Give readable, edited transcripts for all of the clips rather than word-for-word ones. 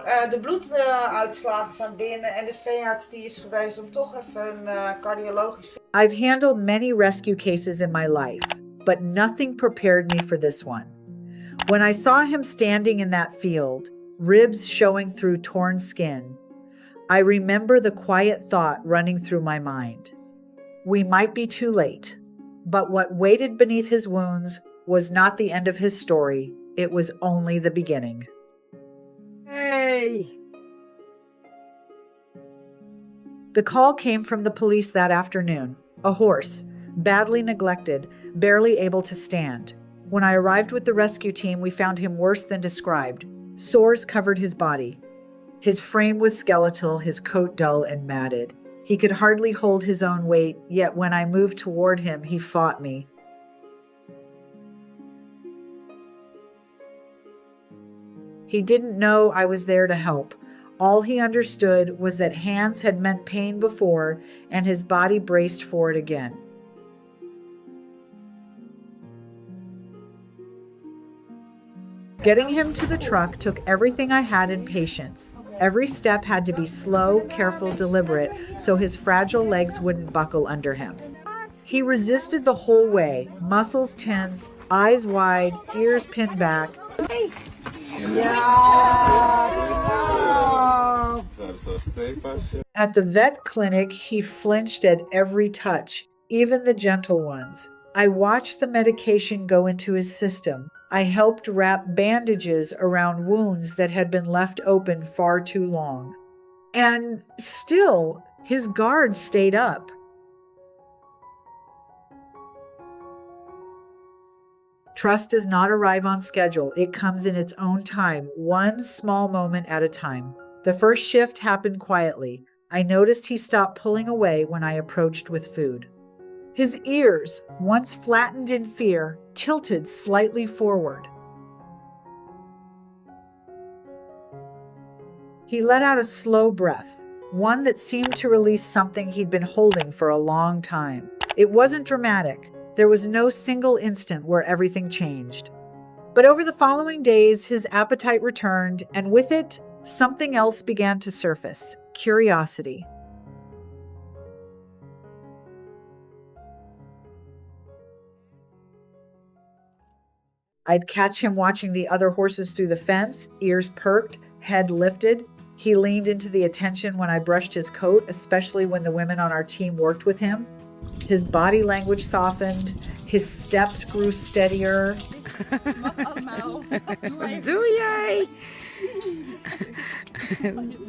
De bloeduitslagen zijn binnen en de veearts die is geweest om toch even een cardiologisch. I've handled many rescue cases in my life, but nothing prepared me for this one. When I saw him standing in that field, ribs showing through torn skin, I remember the quiet thought running through my mind. We might be too late, but what waited beneath his wounds was not the end of his story. It was only the beginning. Hey! The call came from the police that afternoon. A horse, badly neglected, barely able to stand. When I arrived with the rescue team, we found him worse than described. Sores covered his body. His frame was skeletal, his coat dull and matted. He could hardly hold his own weight, yet when I moved toward him, he fought me. He didn't know I was there to help. All he understood was that hands had meant pain before, and his body braced for it again. Getting him to the truck took everything I had in patience. Every step had to be slow, careful, deliberate, so his fragile legs wouldn't buckle under him. He resisted the whole way, muscles tense, eyes wide, ears pinned back. At the vet clinic, he flinched at every touch, even the gentle ones. I watched the medication go into his system. I helped wrap bandages around wounds that had been left open far too long. And still, his guard stayed up. Trust does not arrive on schedule. It comes in its own time, one small moment at a time. The first shift happened quietly. I noticed he stopped pulling away when I approached with food. His ears, once flattened in fear, tilted slightly forward. He let out a slow breath, one that seemed to release something he'd been holding for a long time. It wasn't dramatic. There was no single instant where everything changed. But over the following days, his appetite returned, and with it, something else began to surface: curiosity. I'd catch him watching the other horses through the fence, ears perked, head lifted. He leaned into the attention when I brushed his coat, especially when the women on our team worked with him. His body language softened. His steps grew steadier. Do ye?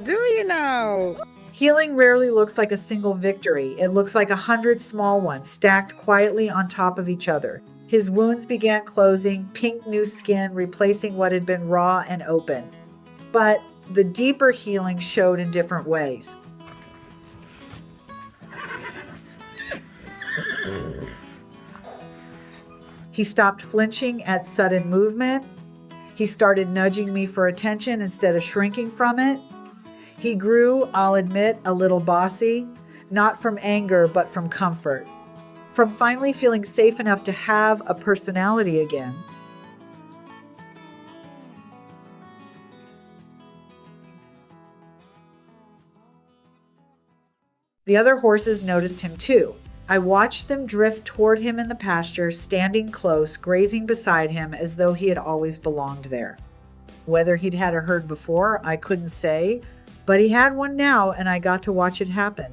Do you know? Healing rarely looks like a single victory. It looks like 100 small ones stacked quietly on top of each other. His wounds began closing, pink new skin replacing what had been raw and open. But the deeper healing showed in different ways. He stopped flinching at sudden movement. He started nudging me for attention instead of shrinking from it. He grew, I'll admit, a little bossy, not from anger, but from comfort. From finally feeling safe enough to have a personality again. The other horses noticed him too. I watched them drift toward him in the pasture, standing close, grazing beside him as though he had always belonged there. Whether he'd had a herd before, I couldn't say, but he had one now, and I got to watch it happen.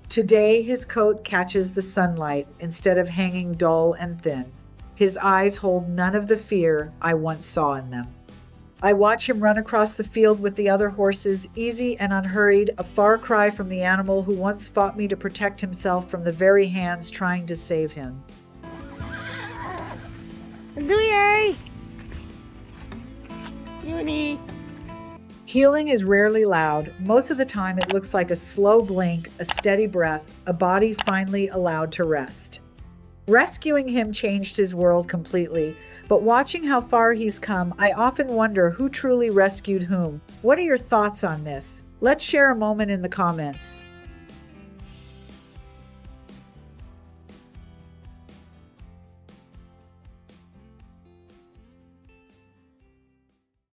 Today, his coat catches the sunlight instead of hanging dull and thin. His eyes hold none of the fear I once saw in them. I watch him run across the field with the other horses, easy and unhurried, a far cry from the animal who once fought me to protect himself from the very hands trying to save him. Do ye? Uni. Healing is rarely loud. Most of the time it looks like a slow blink, a steady breath, a body finally allowed to rest. Rescuing him changed his world completely, but watching how far he's come, I often wonder who truly rescued whom. What are your thoughts on this? Let's share a moment in the comments.